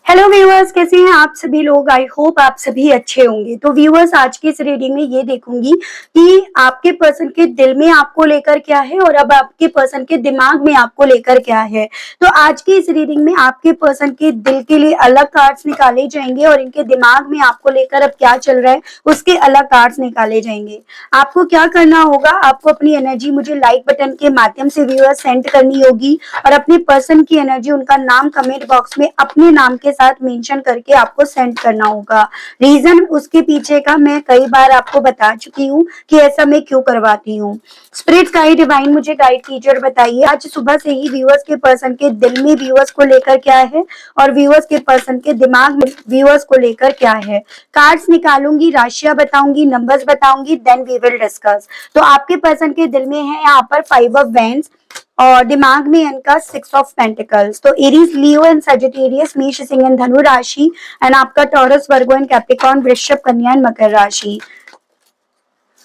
Hello viewers, कैसे हैं आप सभी लोग। आई होप आप सभी अच्छे होंगे। तो व्यूअर्स, आज की इस रीडिंग में ये देखूंगी कि आपके पर्सन के दिल में आपको लेकर क्या है और अब आपके पर्सन के दिमाग में आपको लेकर क्या है। तो आज की इस रीडिंग में आपके पर्सन के दिल के लिए अलग कार्ड्स निकाले जाएंगे और इनके दिमाग में आपको लेकर अब क्या चल रहा है उसके अलग कार्ड्स निकाले जाएंगे। आपको क्या करना होगा, आपको अपनी एनर्जी मुझे लाइक बटन के माध्यम से व्यूअर्स सेंड करनी होगी और अपने पर्सन की एनर्जी, उनका नाम कमेंट बॉक्स में अपने नाम के साथ मेंशन करके आपको सेंड करना होगा। रीजन उसके पीछे का मैं कई बार आपको बता चुकी हूँ कि ऐसा मैं क्यों करवाती हूँ। स्पिरिट गाइड डिवाइन मुझे गाइड कीजिए और बताइए आज सुबह से ही व्यूअर्स के पर्सन के दिल में व्यूअर्स को लेकर क्या है और व्यूअर्स के पर्सन के दिमाग में व्यूअर्स को लेकर क्या है। कार्ड्स निकालूंगी, राशियां बताऊंगी, नंबर्स बताऊंगी, देन वी विल डिस्कस। तो आपके पर्सन के दिल में है यहाँ पर 5 ऑफ वेंस और दिमाग में इनका 6 ऑफ पेंटिकल्स। तो एरीज, लियो एंड सजिटेरियस, मेष, सिंह एंड धनु राशि एंड आपका टॉरस, वर्गो एंड कैप्रिकॉर्न, वृषभ, कन्या एंड मकर राशि।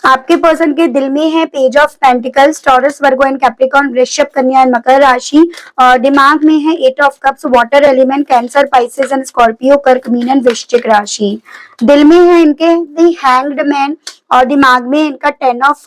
आपके पर्सन के दिल में है page of pentacles, Taurus, Virgo and Capricorn, वृषभ, कन्या एंड मकर राशि। और दिमाग में है 8 of cups, water element, cancer, Pisces and Scorpio, कर्क, मीन एंड वृश्चिक राशि। दिल में है इनके द हैंग्ड मैन और दिमाग में इनका 10 of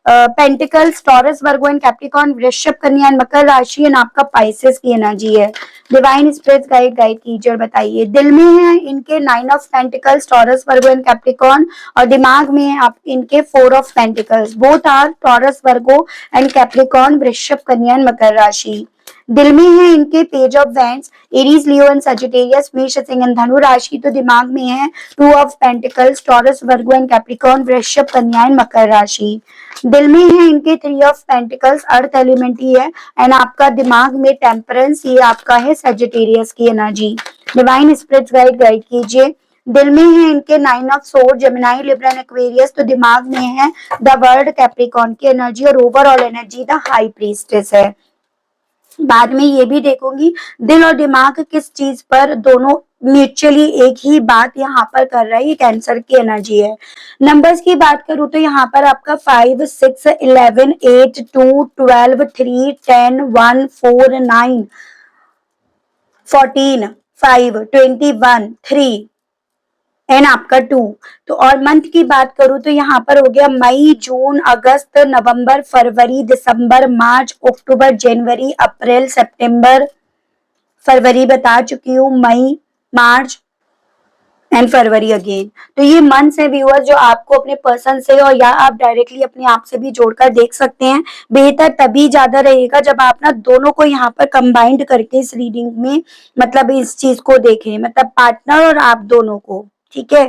pentacles, Taurus, Virgo and Capricorn, वृषभ, कन्या एंड मकर राशि एंड आपका पाइसेस की एनर्जी है। डिवाइन स्पिरिट्स गाइड कीजिए और बताइए। दिल में है इनके 9 of pentacles, Taurus, Virgo and Capricorn और दिमाग में है आप इनके 4 of pentacles, both are Taurus, Virgo and Capricorn, वृषभ, कन्या एंड मकर राशि। दिल में है इनके page of wands, Aries, Leo and Sagittarius, मेष, सिंह एंड धनु राशि। तो दिमाग में है 2 of pentacles, Taurus, Virgo and Capricorn, वृषभ, कन्या एंड मकर राशि। दिल में है इनके 3 ऑफ पेंटिकल्स, अर्थ एलिमेंट ही है एंड आपका दिमाग में टेम्परेंस, ये आपका है सजिटेरियस की एनर्जी। डिवाइन स्पिरिट्स गाइड कीजिए। दिल में है इनके 9 of sword, Gemini, Libra and Aquarius. तो दिमाग में है द वर्ल्ड, कैप्रिकॉर्न की एनर्जी और overall energy the high priestess है। बाद में ये भी देखूंगी दिल और दिमाग किस चीज पर दोनों म्यूचुअली एक ही बात यहाँ पर कर रहा है, ये कैंसर की एनर्जी है। नंबर्स की बात करूं तो यहाँ पर आपका 5, 6, 11, 8, 2, 12, 3, 10, 1, 4, 9, 14, 5, 21, 3 एंड आपका 2। तो और मंथ की बात करूं तो यहाँ पर हो गया मई, जून, अगस्त, नवंबर, फरवरी, दिसंबर, मार्च, अक्टूबर, जनवरी, अप्रैल, सितंबर, फरवरी बता चुकी हूँ, मई, मार्च एंड फरवरी अगेन। तो ये मंथ्स है व्यूअर्स जो आपको अपने पर्सन से और या आप डायरेक्टली अपने आप से भी जोड़कर देख सकते हैं। बेहतर तभी ज्यादा रहेगा जब आप ना दोनों को यहाँ पर कंबाइंड करके इस रीडिंग में मतलब इस चीज को देखें, मतलब पार्टनर और आप दोनों को। ठीक है,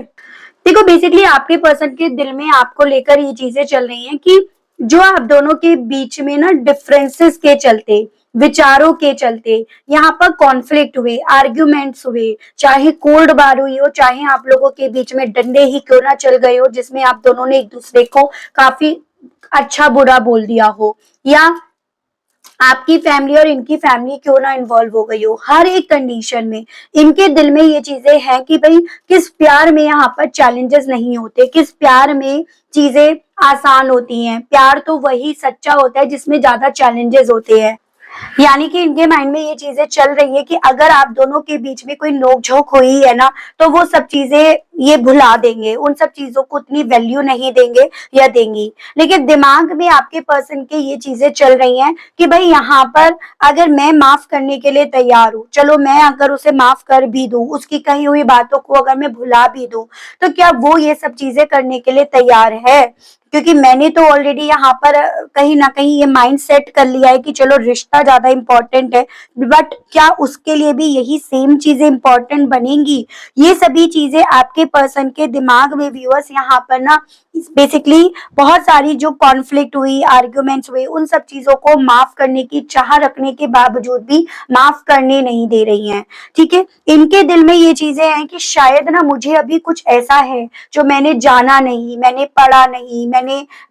देखो बेसिकली आपके पर्सन के दिल में आपको लेकर ये चीजें चल रही हैं कि जो आप दोनों के बीच में ना डिफरेंसेस के चलते, विचारों के चलते यहाँ पर कॉन्फ्लिक्ट हुए, आर्ग्यूमेंट्स हुए, चाहे कोल्ड वार हुई हो, चाहे आप लोगों के बीच में डंडे ही क्यों ना चल गए हो जिसमें आप दोनों ने एक दूसरे को काफी अच्छा बुरा बोल दिया हो, या आपकी फैमिली और इनकी फैमिली क्यों ना इन्वॉल्व हो गई हो, हर एक कंडीशन में इनके दिल में ये चीजें हैं कि भाई किस प्यार में यहाँ पर चैलेंजेस नहीं होते, किस प्यार में चीजें आसान होती हैं। प्यार तो वही सच्चा होता है जिसमें ज्यादा चैलेंजेस होते हैं। यानी कि इनके माइंड में ये चीजें चल रही है कि अगर आप दोनों के बीच में कोई नोकझोंक हुई है ना तो वो सब चीजें ये भुला देंगे, उन सब चीजों को उतनी वैल्यू नहीं देंगे या देंगी। लेकिन दिमाग में आपके पर्सन के ये चीजें चल रही हैं कि भाई यहाँ पर अगर मैं माफ करने के लिए तैयार हूँ, चलो मैं अगर उसे माफ कर भी दूं, उसकी कही हुई बातों को अगर मैं भुला भी दूं, तो क्या वो ये सब चीजें करने के लिए तैयार है? क्योंकि मैंने तो ऑलरेडी यहाँ पर कहीं ना कहीं ये माइंड सेट कर लिया है कि चलो रिश्ता ज्यादा इंपॉर्टेंट है, बट क्या उसके लिए भी यही सेम चीजें इंपॉर्टेंट बनेंगी? ये सभी चीजें आपके पर्सन के दिमाग में व्यूअर्स यहाँ पर ना बेसिकली बहुत सारी जो कॉन्फ्लिक्ट हुई, आर्ग्यूमेंट्स हुए, उन सब चीजों को माफ करने की चाह रखने के बावजूद भी माफ करने नहीं दे रही हैं। ठीक है, इनके दिल में ये चीजें हैं कि शायद ना मुझे अभी कुछ ऐसा है जो मैंने जाना नहीं, मैंने पढ़ा नहीं, मैंने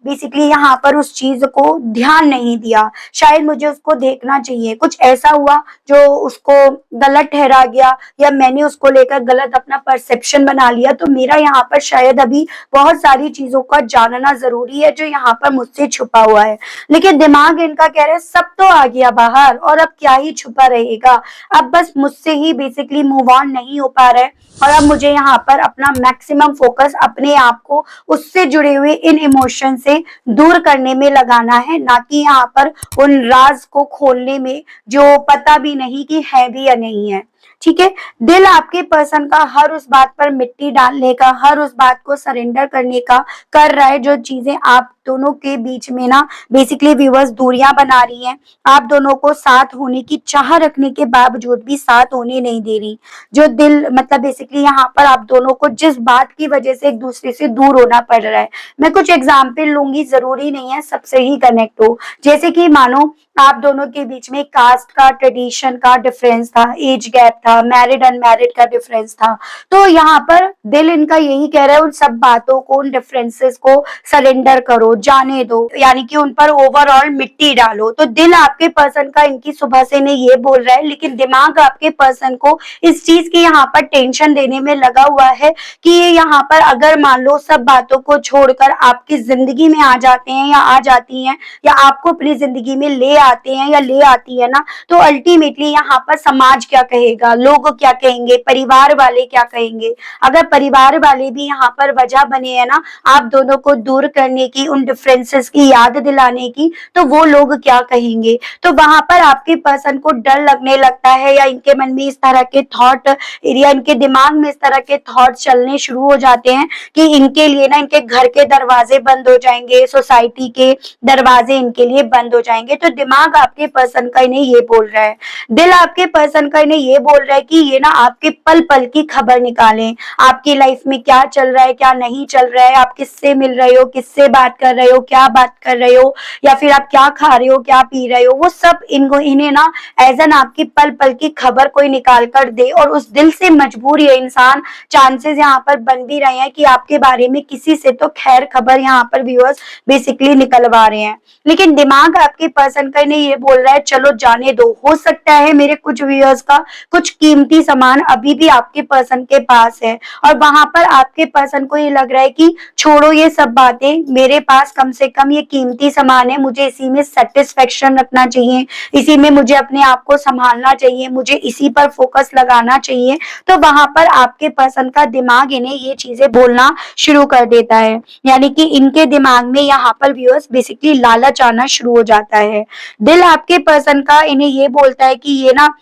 बेसिकली यहाँ पर उस चीज को ध्यान नहीं दिया, शायद मुझे उसको देखना चाहिए। कुछ ऐसा हुआ जो उसको गलत ठहरा गया या मैंने उसको लेकर गलत अपना परसेप्शन बना लिया, तो मेरा यहाँ पर शायद अभी बहुत सारी चीजों चीजों का जानना जरूरी है जो यहाँ पर मुझसे छुपा हुआ है। लेकिन दिमाग इनका कह रहा है सब तो आ गया बाहर, और अब क्या ही छुपा रहेगा, अब बस मुझसे ही बेसिकली मूव ऑन नहीं हो पा रहा है, और अब मुझे यहाँ पर अपना मैक्सिमम फोकस अपने आप को उससे जुड़े हुए इन इमोशन से दूर करने में लगाना है, ना कि यहाँ पर उन राज को खोलने में जो पता भी नहीं कि है भी या नहीं है। ठीक है, दिल आपके पर्सन का हर उस बात पर मिट्टी डालने का, हर उस बात को सरेंडर करने का कर रहा है जो चीजें आप दोनों के बीच में ना बेसिकली व्यूअर्स दूरियां बना रही हैं, आप दोनों को साथ होने की चाह रखने के बावजूद भी साथ होने नहीं दे रही। जो दिल मतलब बेसिकली यहाँ पर आप दोनों को जिस बात की वजह से एक दूसरे से दूर होना पड़ रहा है, मैं कुछ एग्जाम्पल लूंगी, जरूरी नहीं है सबसे ही कनेक्ट हो। जैसे कि मानो आप दोनों के बीच में कास्ट का, ट्रेडिशन का डिफरेंस था, एज गैप था, मैरिड अनमैरिड का डिफरेंस था, तो यहाँ पर दिल इनका यही कह रहा है उन सब बातों को, उन डिफरेंसेस को सरेंडर करो, जाने दो, यानी कि उन पर ओवरऑल मिट्टी डालो। तो दिल आपके पर्सन का इनकी सुबह से ने ये बोल रहा है, लेकिन दिमाग आपके पर्सन को इस चीज की यहाँ पर टेंशन देने में लगा हुआ है कि ये यहाँ पर अगर मान लो सब बातों को छोड़कर आपकी जिंदगी में आ जाते हैं या आ जाती हैं, या आपको अपनी जिंदगी में ले आते हैं या ले आती है ना, तो अल्टीमेटली यहाँ पर समाज क्या कहेगा, लोग क्या कहेंगे, परिवार वाले क्या कहेंगे। अगर परिवार वाले भी यहाँ पर वजह बने हैं ना आप दोनों को दूर करने की, उन डिफरेंसेस की याद दिलाने की, तो वो लोग क्या कहेंगे। तो वहां पर आपके पर्सन को डर लगने लगता है, या इनके मन में इस तरह के थॉट, या इनके दिमाग में इस तरह के थॉट चलने शुरू हो जाते हैं कि इनके लिए ना इनके घर के दरवाजे बंद हो जाएंगे, सोसाइटी के दरवाजे इनके लिए बंद हो जाएंगे। तो दिमाग आपके पर्सन का इन्हें ये बोल रहा है, दिल आपके पर्सन का इन्हें ये बोल रहा है कि ये ना आपके पल पल की खबर निकालें, आपकी लाइफ में क्या चल रहा है, क्या नहीं चल रहा है, आप किससे मिल रहे हो, किससे बात कर रहे हो, क्या बात कर रहे हो, या फिर आप क्या खा रहे हो, क्या पी रहे हो, वो सब इनको इन्हें ना एज एन आपकी पल पल की खबर कोई निकाल कर दे। और उस दिल से मजबूर ये इंसान, चांसेस यहाँ पर बन भी रहे हैं कि आपके बारे में किसी से तो खैर खबर यहाँ पर व्यूअर्स बेसिकली निकलवा रहे हैं, लेकिन दिमाग आपके पर्सन का इन्हें ये बोल रहा है चलो जाने दो, हो सकता है मेरे कुछ व्यूअर्स का कुछ कीमती सामान अभी भी आपके पर्सन के पास है, और वहां पर आपके पर्सन को ये लग रहा है कि छोड़ो ये सब बातें, मेरे पास कम से कम ये कीमती सामान है, मुझे इसी में सेटिस्फेक्शन रखना चाहिए, इसी में मुझे अपने आप को संभालना चाहिए, मुझे इसी पर फोकस लगाना चाहिए। तो वहां पर आपके पर्सन का दिमाग इन्हें ये चीजें बोलना शुरू कर देता है, यानी कि इनके दिमाग में यहाँ पर व्यूअर्स बेसिकली लालच आना शुरू हो जाता है। दिल आपके पर्सन का इन्हें ये बोलता है कि ये ना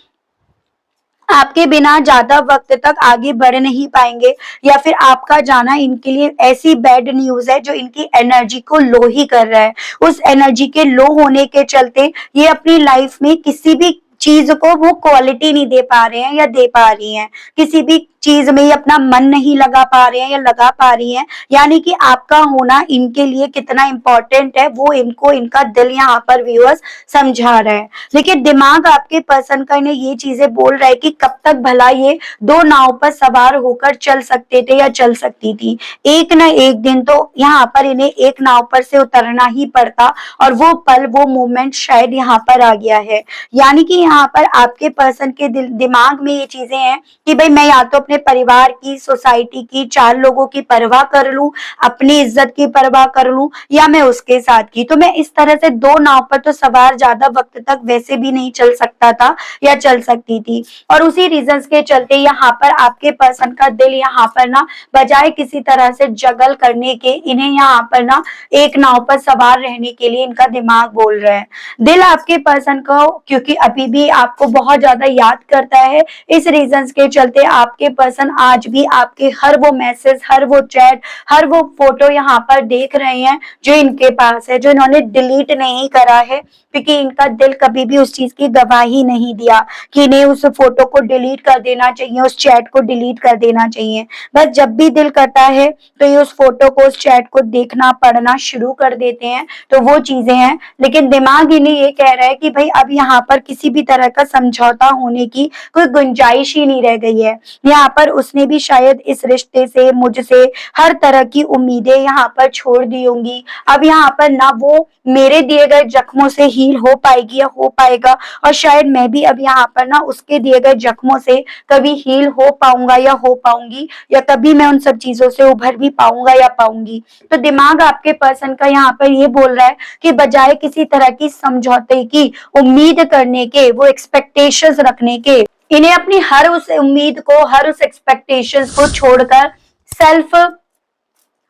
आपके बिना ज्यादा वक्त तक आगे बढ़ नहीं पाएंगे, या फिर आपका जाना इनके लिए ऐसी बैड न्यूज है जो इनकी एनर्जी को लो ही कर रहा है। उस एनर्जी के लो होने के चलते ये अपनी लाइफ में किसी भी चीज को वो क्वालिटी नहीं दे पा रहे हैं या दे पा रही हैं, किसी भी चीज में ये अपना मन नहीं लगा पा रहे हैं या लगा पा रही हैं, यानी कि आपका होना इनके लिए कितना इंपॉर्टेंट है वो इनको इनका दिल यहाँ पर व्यूअर्स समझा रहा है। लेकिन दिमाग आपके पर्सन का इन्हें ये चीजें बोल रहा है कि कब तक भला ये दो नाव पर सवार होकर चल सकते थे या चल सकती थी, एक ना एक दिन तो यहाँ पर इन्हें एक नाव पर से उतरना ही पड़ता, और वो पल वो मोमेंट शायद यहाँ पर आ गया है। यानी कि यहाँ पर आपके पर्सन के दिमाग में ये चीजें हैं कि भाई मैं या तो अपने परिवार की, सोसाइटी की, चार लोगों की परवाह कर लूं, अपनी इज्जत की परवाह कर लूं, या मैं उसके साथ की, तो मैं इस तरह से दो नाव पर तो सवार ज्यादा वक्त तक वैसे भी नहीं चल सकता था या चल सकती थी। और उसी रीजंस के चलते यहाँ पर आपके पर्सन का दिल यहाँ पर ना बजाय किसी तरह से जगल करने के इन्हें यहाँ पर ना एक नाव पर सवार रहने के लिए इनका दिमाग बोल रहा है। दिल आपके पर्सन को क्योंकि अभी भी आपको बहुत ज्यादा याद करता है, इस रीजंस के चलते आपके पर्सन आज भी आपके हर वो मैसेज, हर वो चैट, हर वो फोटो यहाँ पर देख रहे हैं जो इनके पास है, जो इन्होंने डिलीट नहीं करा है, क्योंकि इनका दिल कभी भी उस चीज की गवाही नहीं दिया कि इन्हें उस फोटो को डिलीट कर देना चाहिए, उस चैट को डिलीट कर देना चाहिए। बस जब भी दिल करता है तो ये उस फोटो को, उस चैट को देखना पढ़ना शुरू कर देते हैं, तो वो चीजें हैं। लेकिन दिमाग इन्हें ये कह रहा है कि भाई अब यहाँ पर किसी भी तरह का समझौता होने की कोई गुंजाइश ही नहीं रह गई है, यहाँ पर उसने भी शायद इस रिश्ते से, मुझसे हर तरह की उम्मीदें यहाँ पर छोड़ दी होंगी। अब यहाँ पर ना वो मेरे दिए गए जख्मों से हील हो पाएगी या हो पाएगा, और शायद मैं भी अब यहाँ पर ना उसके दिए गए जख्मों से कभी हील हो पाऊंगा या हो पाऊंगी, या कभी मैं उन सब चीजों से उभर भी पाऊंगा या पाऊंगी। तो दिमाग आपके पर्सन का यहाँ पर ये बोल रहा है कि बजाय किसी तरह की समझौते की, उम्मीद करने के, वो एक्सपेक्टेशंस रखने के, इन्हें अपनी हर उस उम्मीद को, हर उस एक्सपेक्टेशंस को छोड़कर सेल्फ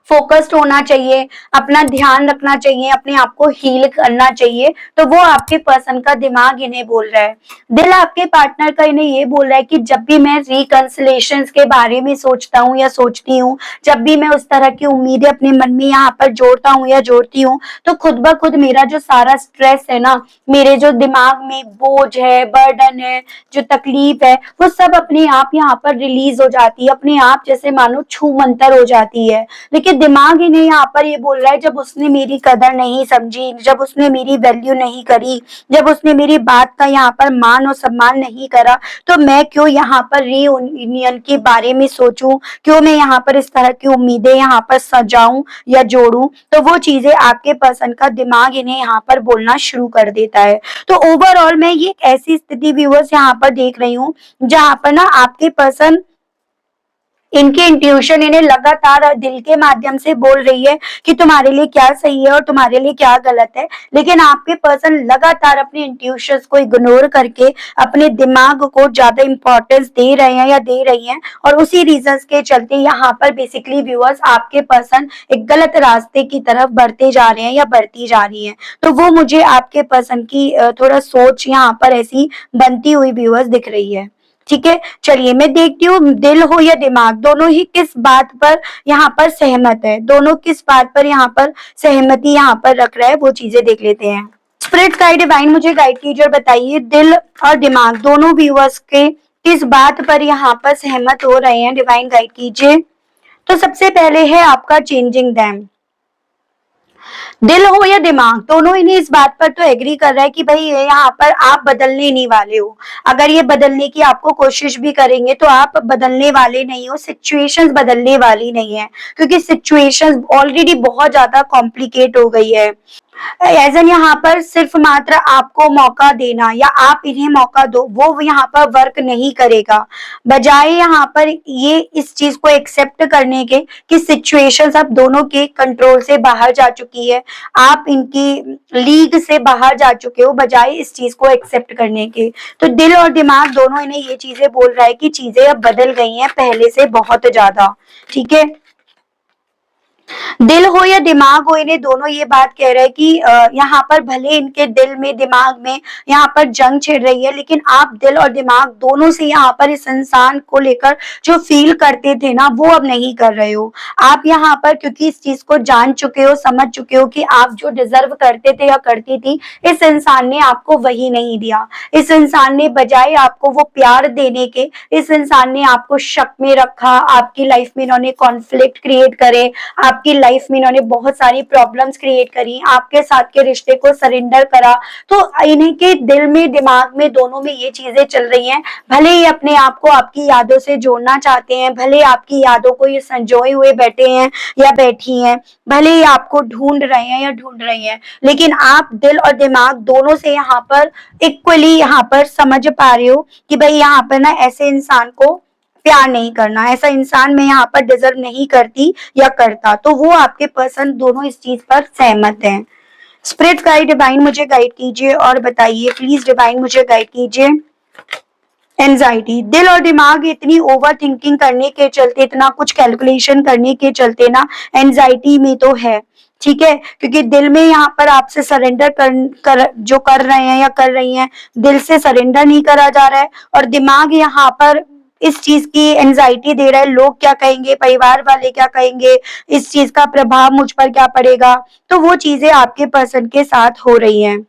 फोकस्ड होना चाहिए, अपना ध्यान रखना चाहिए, अपने आप को हील करना चाहिए। तो वो आपके पर्सन का दिमाग इन्हें बोल रहा है। दिल आपके पार्टनर का इन्हें ये बोल रहा है कि जब भी मैं रिकंसिलेशन के बारे में सोचता हूँ या सोचती हूँ, जब भी मैं उस तरह की उम्मीदें अपने मन में यहाँ पर जोड़ता हूँ या जोड़ती हूँ, तो खुद ब खुद मेरा जो सारा स्ट्रेस है ना, मेरे जो दिमाग में बोझ है, बर्डन है, जो तकलीफ है, वो सब अपने आप यहाँ पर रिलीज हो जाती है, अपने आप जैसे मानो छू मंतर हो जाती है। लेकिन दिमाग इन्हें यहाँ पर ये बोल रहा है, जब उसने मेरी कदर नहीं समझी, जब उसने मेरी वैल्यू नहीं करी, जब उसने मेरी बात का यहाँ पर मान और सम्मान नहीं करा, तो मैं क्यों यहाँ पर रीयूनियन के बारे में सोचूं, क्यों मैं यहाँ पर इस तरह की उम्मीदें यहाँ पर सजाऊं या जोड़ूं। तो वो चीजें आपके पर्सन का दिमाग इन्हें यहाँ पर बोलना शुरू कर देता है। तो ओवरऑल मैं ये एक ऐसी स्थिति व्यूअर्स यहाँ पर देख रही हूँ जहां पर ना आपके पर्सन, इनकी इंट्यूशन इन्हें लगातार दिल के माध्यम से बोल रही है कि तुम्हारे लिए क्या सही है और तुम्हारे लिए क्या गलत है, लेकिन आपके पर्सन लगातार अपने इंट्यूशंस को इग्नोर करके अपने दिमाग को ज्यादा इंपॉर्टेंस दे रहे हैं या दे रही हैं, और उसी रीजंस के चलते यहाँ पर बेसिकली व्यूअर्स आपके पर्सन एक गलत रास्ते की तरफ बढ़ते जा रहे हैं या बढ़ती जा रही है। तो वो मुझे आपके पर्सन की थोड़ा सोच यहाँ पर ऐसी बनती हुई व्यूअर्स दिख रही है। ठीक है, चलिए मैं देखती हूँ दिल हो या दिमाग, दोनों ही किस बात पर यहाँ पर सहमत है, दोनों किस बात पर यहाँ पर सहमति यहाँ पर रख रहा है, वो चीजें देख लेते हैं। स्पिरिट गाइड डिवाइन मुझे गाइड कीजिए और बताइए दिल और दिमाग दोनों व्यूअर्स के किस बात पर यहाँ पर सहमत हो रहे हैं, डिवाइन गाइड कीजिए। तो सबसे पहले है आपका चेंजिंग दैम। दिल हो या दिमाग, दोनों इन्हें इस बात पर तो एग्री कर रहा है कि भाई यहाँ पर आप बदलने नहीं वाले हो। अगर ये बदलने की आपको कोशिश भी करेंगे तो आप बदलने वाले नहीं हो, सिचुएशंस बदलने वाली नहीं है, क्योंकि सिचुएशंस ऑलरेडी बहुत ज्यादा कॉम्प्लिकेट हो गई है। एज एन यहाँ पर सिर्फ मात्र आपको मौका देना या आप इन्हें मौका दो, वो यहाँ पर वर्क नहीं करेगा। बजाय यहाँ पर ये इस चीज को एक्सेप्ट करने के कि सिचुएशंस अब दोनों के कंट्रोल से बाहर जा चुकी है, आप इनकी लीग से बाहर जा चुके हो, बजाय इस चीज को एक्सेप्ट करने के। तो दिल और दिमाग दोनों इन्हें ये चीजें बोल रहा है कि चीजें अब बदल गई हैं पहले से बहुत ज्यादा। ठीक है, दिल हो या दिमाग हो, इन्हें दोनों ये बात कह रहे हैं कि यहाँ पर भले इनके दिल में दिमाग में यहाँ पर जंग छिड़ रही है, लेकिन आप दिल और दिमाग दोनों से यहाँ पर इस इंसान को लेकर जो फील करते थे ना, वो अब नहीं कर रहे हो। आप यहाँ पर क्योंकि इस चीज को जान चुके हो, समझ चुके हो कि आप जो डिजर्व करते थे या करती थी, इस इंसान ने आपको वही नहीं दिया। इस इंसान ने बजाय आपको वो प्यार देने के, इस इंसान ने आपको शक में रखा, आपकी लाइफ में इन्होंने कॉन्फ्लिक्ट क्रिएट करे, आपकी लाइफ में इन्होंने बहुत सारी प्रॉब्लम्स क्रिएट करी, आपके साथ के रिश्ते को सरेंडर करा। तो इन्हीं के दिल में दिमाग में दोनों में ये चीजें चल रही हैं। भले ही अपने आप को आपकी यादों से जोड़ना चाहते हैं, भले आपकी यादों को ये संजोए हुए बैठे हैं या बैठी हैं, भले ही आपको ढूंढ रहे हैं या ढूंढ रही हैं, लेकिन आप दिल और दिमाग दोनों से यहाँ पर इक्वली यहाँ पर समझ पा रहे हो कि भाई यहाँ पर ना ऐसे इंसान को प्यार नहीं करना, ऐसा इंसान मैं यहाँ पर डिजर्व नहीं करती या करता। तो वो आपके पर्सन दोनों इस चीज पर सहमत हैं। स्पिरिट गाइड डिवाइन मुझे गाइड कीजिए और बताइए प्लीज, डिवाइन मुझे गाइड कीजिए। एंजाइटी, दिल और दिमाग इतनी ओवर थिंकिंग करने के चलते, इतना कुछ कैलकुलेशन करने के चलते ना एंजाइटी में तो है। ठीक है, क्योंकि दिल में यहाँ पर आपसे सरेंडर जो कर रहे हैं या कर रही हैं, दिल से सरेंडर नहीं करा जा रहा है, और दिमाग यहाँ पर इस चीज की एंजाइटी दे रहा है, लोग क्या कहेंगे, परिवार वाले क्या कहेंगे, इस चीज का प्रभाव मुझ पर क्या पड़ेगा। तो वो चीजें आपके पर्सन के साथ हो रही हैं।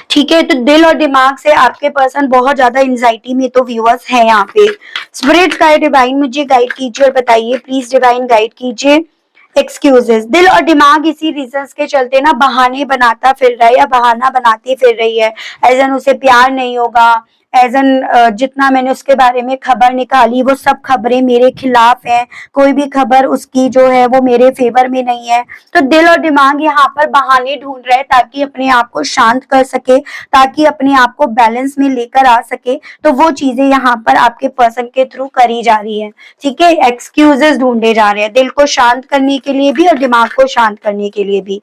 ठीक है, तो दिल और दिमाग से आपके पर्सन बहुत ज्यादा एंजाइटी में तो व्यूअर्स है यहाँ पे। स्पिरिट गाइड डिवाइन मुझे गाइड कीजिए और बताइए प्लीज, डिवाइन गाइड कीजिए। एक्सक्यूजेस, दिल और दिमाग इसी रीजंस के चलते ना बहाने बनाता फिर रहा है या बहाना बनाती फिर रही है। एज एन उसे प्यार नहीं होगा, एज एन जितना मैंने उसके बारे में खबर निकाली वो सब खबरें मेरे खिलाफ हैं, कोई भी खबर उसकी जो है वो मेरे फेवर में नहीं है। तो दिल और दिमाग यहाँ पर बहाने ढूंढ रहे हैं ताकि अपने आप को शांत कर सके, ताकि अपने आप को बैलेंस में लेकर आ सके। तो वो चीजें यहाँ पर आपके पर्सन के थ्रू करी जा रही है, ठीक है। एक्सक्यूजेस ढूंढे जा रहे हैं दिल को शांत करने के लिए भी और दिमाग को शांत करने के लिए भी।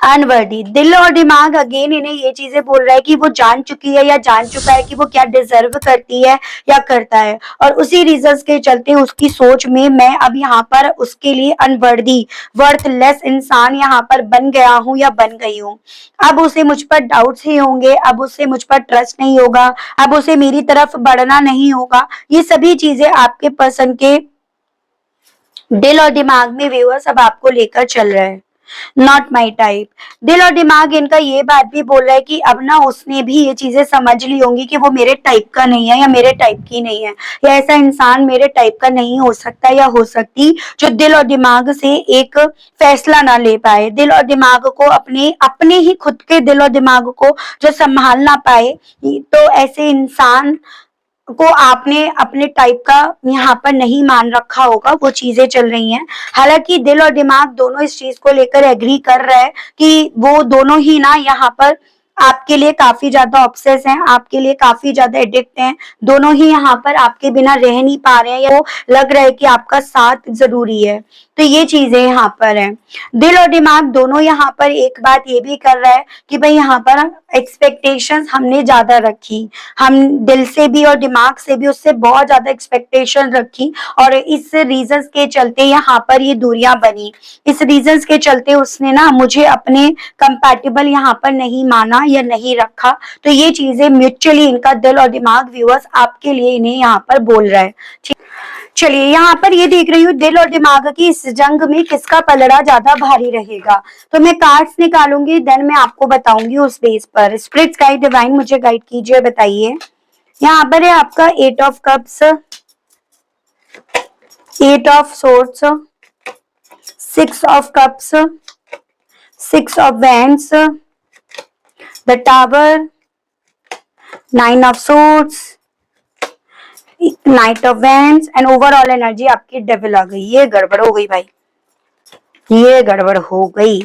अनवर्दी, दिल और दिमाग अगेन इन्हें ये चीजें बोल रहा है कि वो जान चुकी है या जान चुका है कि वो क्या डिजर्व करती है या करता है, और उसी रीजंस के चलते उसकी सोच में मैं अब यहाँ पर उसके लिए अनवर्दी, वर्थलेस इंसान यहाँ पर बन गया हूँ या बन गई हूँ। अब उसे मुझ पर डाउट्स ही होंगे, अब उसे मुझ पर ट्रस्ट नहीं होगा, अब उसे मेरी तरफ बढ़ना नहीं होगा। ये सभी चीजें आपके पर्सन के दिल और दिमाग में व्यूअर्स अब आपको लेकर चल रहा है। नॉट माई टाइप, दिल और दिमाग इनका ये बात भी बोल रहा है कि अब ना उसने भी ये चीजें समझ ली होंगी कि वो मेरे टाइप का नहीं है या मेरे टाइप की नहीं है, या ऐसा इंसान मेरे टाइप का नहीं हो सकता या हो सकती जो दिल और दिमाग से एक फैसला ना ले पाए, दिल और दिमाग को अपने अपने ही खुद के दिल और दिमाग को जो संभाल ना पाए। तो ऐसे इंसान को आपने अपने टाइप का यहाँ पर नहीं मान रखा होगा, वो चीजें चल रही हैं। हालांकि दिल और दिमाग दोनों इस चीज को लेकर एग्री कर रहा है कि वो दोनों ही ना यहाँ पर आपके लिए काफी ज्यादा ऑब्सेस हैं, आपके लिए काफी ज्यादा एडिक्ट हैं, दोनों ही यहाँ पर आपके बिना रह नहीं पा रहे हैं, या वो लग रहा है कि आपका साथ जरूरी है। तो ये चीजें यहाँ पर हैं। दिल और दिमाग दोनों यहाँ पर एक बात ये भी कर रहा है कि भाई यहाँ पर एक्सपेक्टेशंस हमने ज्यादा रखी, हम दिल से भी और दिमाग से भी उससे बहुत ज्यादा एक्सपेक्टेशन रखी, और इस रीजंस के चलते यहाँ पर ये दूरियां बनी। इस रीजंस के चलते उसने ना मुझे अपने कंपैटिबल यहाँ पर नहीं माना या नहीं रखा। तो ये चीजें म्यूचुअली इनका दिल और दिमाग व्यूअर्स आपके लिए इन्हें यहाँ पर बोल रहा है। चलिए यहाँ पर ये देख रही हूँ दिल और दिमाग की इस जंग में किसका पलड़ा ज्यादा भारी रहेगा। तो मैं कार्ड्स निकालूंगी, देन मैं आपको बताऊंगी उस बेस पर। स्पिरिट्स गाइड डिवाइन मुझे गाइड कीजिए, बताइए। यहाँ पर है आपका 8 of cups, 8 of swords, 6 of cups, 6 of wands, the tower, 9 of swords, night of wands, and overall energy आपकी डेविल आ गई। ये गड़बड़ हो गई भाई, ये गड़बड़ हो गई।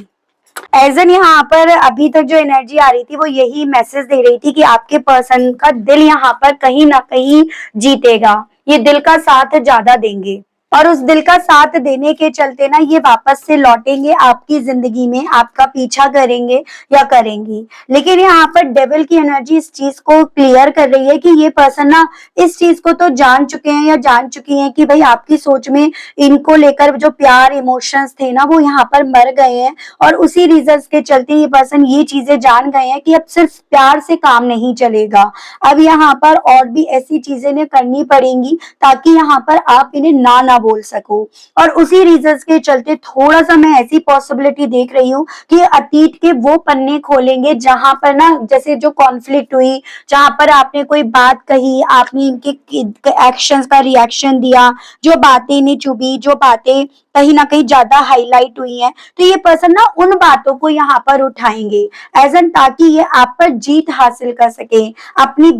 एज एन यहाँ पर अभी तक जो एनर्जी आ रही थी वो यही मैसेज दे रही थी कि आपके पर्सन का दिल यहाँ पर कहीं ना कहीं जीतेगा, ये दिल का साथ ज्यादा देंगे, और उस दिल का साथ देने के चलते ना ये वापस से लौटेंगे आपकी जिंदगी में, आपका पीछा करेंगे या करेंगी। लेकिन यहाँ पर डेविल की एनर्जी इस चीज को क्लियर कर रही है कि ये पर्सन ना इस चीज को तो जान चुके हैं या जान चुकी हैं कि भाई आपकी सोच में इनको लेकर जो प्यार इमोशंस थे ना वो यहाँ पर मर गए हैं, और उसी रीजंस के चलते ये पर्सन ये चीजें जान गए हैं कि अब सिर्फ प्यार से काम नहीं चलेगा, अब यहाँ पर और भी ऐसी चीजें इन्हें करनी पड़ेंगी ताकि यहाँ पर आप इन्हें ना बोल सको। और उसी रीजंस के चलते थोड़ा सा मैं ऐसी पॉसिबिलिटी देख रही हूँ कि अतीत के वो पन्ने खोलेंगे जहां पर ना जैसे जो कॉन्फ्लिक्ट हुई, जहां पर आपने कोई बात कही, आपने इनके एक्शंस का रिएक्शन दिया, जो बातें इन्हें चुभी, जो बातें कहीं ना कहीं ज्यादा हाईलाइट हुई हैं, तो ये पर्सन ना उन बातों को यहाँ पर उठाएंगे एज एन ताकि ये आप पर जीत हासिल कर सके, अपनी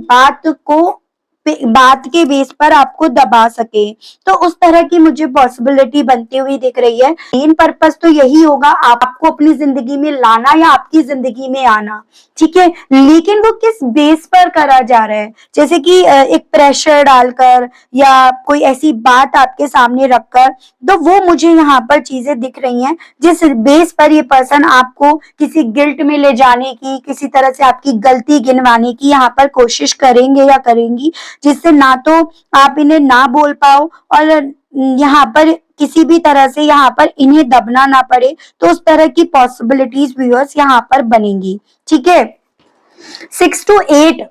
बात के बेस पर आपको दबा सके। तो उस तरह की मुझे पॉसिबिलिटी बनती हुई दिख रही है। मेन पर्पस तो यही होगा आपको अपनी जिंदगी में लाना या आपकी जिंदगी में आना, ठीक है। लेकिन वो किस बेस पर करा जा रहा है, जैसे कि एक प्रेशर डालकर या कोई ऐसी बात आपके सामने रखकर, तो वो मुझे यहाँ पर चीजें दिख रही हैं जिस बेस पर ये पर्सन आपको किसी गिल्ट में ले जाने की, किसी तरह से आपकी गलती गिनवाने की यहाँ पर कोशिश करेंगे या करेंगी, जिससे ना तो आप इन्हें ना बोल पाओ और यहाँ पर किसी भी तरह से यहाँ पर इन्हें दबना ना पड़े। तो उस तरह की पॉसिबिलिटीज व्यूअर्स यहाँ पर बनेंगी, ठीक है। 6 to 8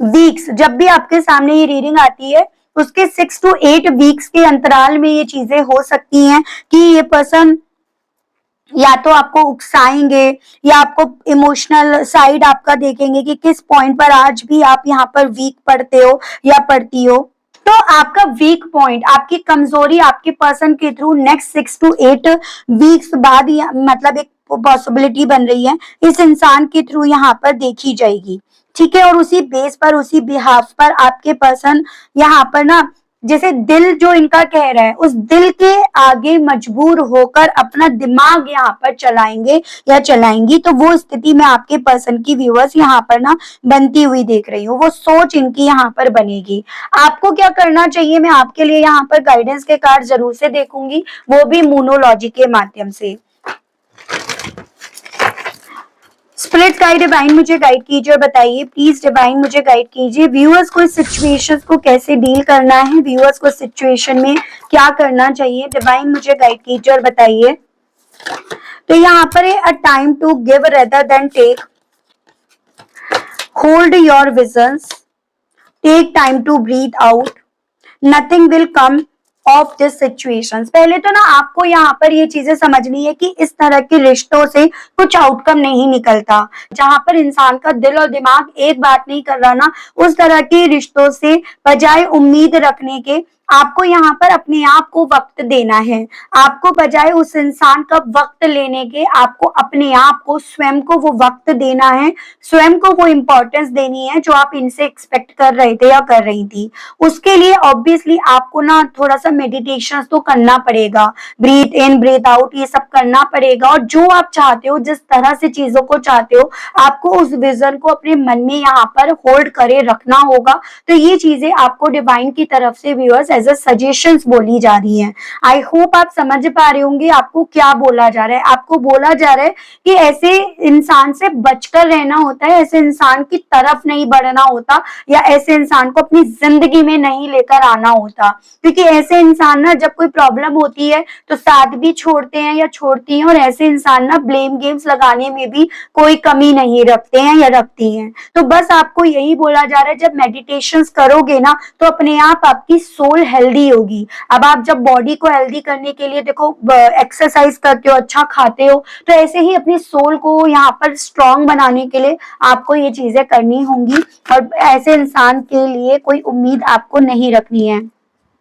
वीक्स जब भी आपके सामने ये रीडिंग आती है उसके 6 to 8 वीक्स के अंतराल में ये चीजें हो सकती हैं कि ये पर्सन या तो आपको उकसाएंगे या आपको इमोशनल साइड आपका देखेंगे कि किस पॉइंट पर आज भी आप यहाँ पर वीक पड़ते हो या पड़ती हो। तो आपका वीक पॉइंट, आपकी कमजोरी आपके पर्सन के थ्रू नेक्स्ट 6 to 8 वीक्स बाद मतलब एक पॉसिबिलिटी बन रही है इस इंसान के थ्रू यहाँ पर देखी जाएगी, ठीक है। और उसी बेस पर, उसी बिहाफ पर आपके पर्सन यहाँ पर ना, जैसे दिल जो इनका कह रहा है, उस दिल के आगे मजबूर होकर अपना दिमाग यहाँ पर चलाएंगे या चलाएंगी, तो वो स्थिति में आपके पर्सन की व्यूअर्स यहाँ पर ना बनती हुई देख रही हूँ। वो सोच इनकी यहाँ पर बनेगी। आपको क्या करना चाहिए, मैं आपके लिए यहाँ पर गाइडेंस के कार्ड जरूर से देखूंगी, वो भी मोनोलॉजी के माध्यम से। स्पिरिट गाइड डिवाइन मुझे गाइड कीजिए और बताइए प्लीज, डिवाइन मुझे गाइड कीजिए व्यूअर्स को इस सिचुएशंस को कैसे डील करना है, व्यूअर्स को सिचुएशन में क्या करना चाहिए, डिवाइन मुझे गाइड कीजिए और बताइए। तो यहाँ पर है a time to give rather than take, hold your visions, take time to breathe out, nothing will come of this situation. पहले तो ना आपको यहाँ पर ये चीजें समझनी है कि इस तरह के रिश्तों से कुछ आउटकम नहीं निकलता। जहां पर इंसान का दिल और दिमाग एक बात नहीं कर रहा ना, उस तरह के रिश्तों से बजाय उम्मीद रखने के आपको यहाँ पर अपने आप को वक्त देना है। आपको बजाय उस इंसान का वक्त लेने के आपको अपने आप को, स्वयं को वो वक्त देना है, स्वयं को वो इम्पोर्टेंस देनी है जो आप इनसे एक्सपेक्ट कर रहे थे या कर रही थी। उसके लिए ऑब्वियसली आपको ना थोड़ा सा मेडिटेशन तो करना पड़ेगा, ब्रीथ इन ब्रीथ आउट ये सब करना पड़ेगा। और जो आप चाहते हो, जिस तरह से चीजों को चाहते हो, आपको उस विजन को अपने मन में यहाँ पर होल्ड करे रखना होगा। तो ये चीजें आपको डिवाइन की तरफ से व्यूअर्स एज अ सजेशंस बोली जा रही हैं। आई होप आप समझ पा रहे होंगे आपको क्या बोला जा रहा है। आपको बोला जा रहा है कि ऐसे इंसान से बचकर रहना होता है, ऐसे इंसान की तरफ नहीं बढ़ना होता, या ऐसे इंसान को अपनी जिंदगी में नहीं लेकर आना होता। क्योंकि ऐसे इंसान ना जब कोई प्रॉब्लम होती है तो साथ भी छोड़ते हैं या छोड़ती हैं, और ऐसे इंसान ना ब्लेम गेम्स लगाने में भी कोई कमी नहीं रखते हैं या रखती हैं। तो बस आपको यही बोला जा रहा है, जब मेडिटेशन करोगे ना तो अपने आप आपकी सोल हेल्दी होगी। अब आप जब बॉडी को हेल्दी करने के लिए देखो एक्सरसाइज करते हो, अच्छा खाते हो, तो ऐसे ही अपनी सोल को यहाँ पर स्ट्रांग बनाने के लिए आपको ये चीजें करनी होंगी, और ऐसे इंसान के लिए कोई उम्मीद आपको नहीं रखनी है।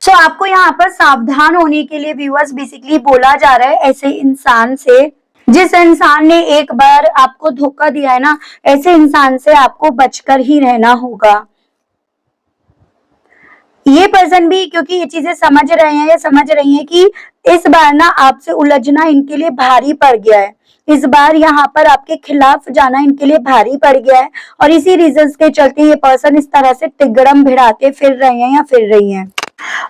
तो आपको यहाँ पर सावधान होने के लिए व्यूअर्स बेसिकली बोला जा रहा है ऐसे इंसान से, जिस इंसान ने एक बार आपको धोखा दिया है ना, ऐसे इंसान से आपको बचकर ही रहना होगा। ये पर्सन भी क्योंकि ये चीजें समझ रहे हैं या समझ रही हैं कि इस बार ना आपसे उलझना इनके लिए भारी पड़ गया है, इस बार यहाँ पर आपके खिलाफ जाना इनके लिए भारी पड़ गया है, और इसी रीजंस के चलते ये पर्सन इस तरह से तिगड़म भिड़ाते फिर रहे हैं या फिर रही हैं।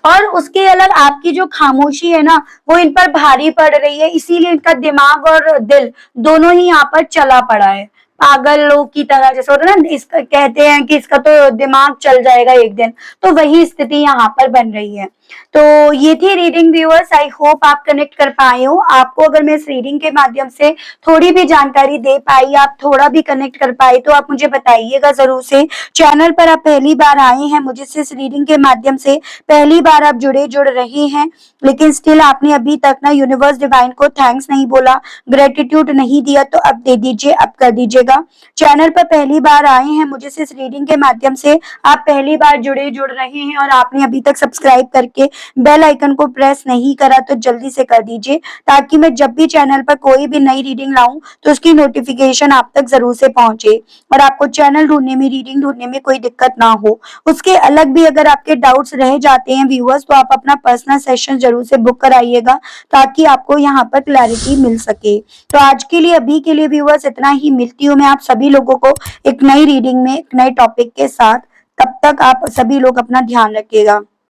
और उसके अलग आपकी जो खामोशी है ना, वो इन पर भारी पड़ रही है, इसीलिए इनका दिमाग और दिल दोनों ही यहाँ पर चला पड़ा है पागल लोग की तरह। जैसे होता है ना, इसका कहते हैं कि इसका तो दिमाग चल जाएगा एक दिन, तो वही स्थिति यहाँ पर बन रही है। तो ये थी रीडिंग व्यूअर्स, आई होप आप कनेक्ट कर पाए हो। आपको अगर मैं इस रीडिंग के माध्यम से थोड़ी भी जानकारी दे पाई, आप थोड़ा भी कनेक्ट कर पाए, तो आप मुझे बताइएगा जरूर से। चैनल पर आप पहली बार आए हैं, मुझे से इस रीडिंग के माध्यम से पहली बार आप जुड़ रहे हैं, लेकिन स्टिल आपने अभी तक ना यूनिवर्स डिवाइन को थैंक्स नहीं बोला, ग्रेटिट्यूड नहीं दिया, तो अब दे दीजिए, अब कर दीजिएगा। चैनल पर पहली बार आए हैं, मुझे से इस रीडिंग के माध्यम से आप पहली बार जुड़ रहे हैं, और आपने अभी तक सब्सक्राइब करके बेल आइकन को प्रेस नहीं करा तो जल्दी से कर दीजिए, ताकि मैं जब भी चैनल पर कोई भी नई रीडिंग लाऊं तो उसकी नोटिफिकेशन आप तक जरूर से पहुंचे, और आपको चैनल ढूंढने में, रीडिंग ढूंढने में कोई दिक्कत ना हो। उसके अलग भी अगर आपके डाउट्स रह जाते हैं व्यूअर्स, तो आप अपना पर्सनल सेशन जरूर से बुक कराइएगा, ताकि आपको यहाँ पर क्लैरिटी मिल सके। तो आज के लिए, अभी के लिए व्यूअर्स इतना ही। मिलती हूँ मैं आप सभी लोगों को एक नई रीडिंग में, एक नए टॉपिक के साथ। तब तक आप सभी लोग अपना ध्यान रखिएगा।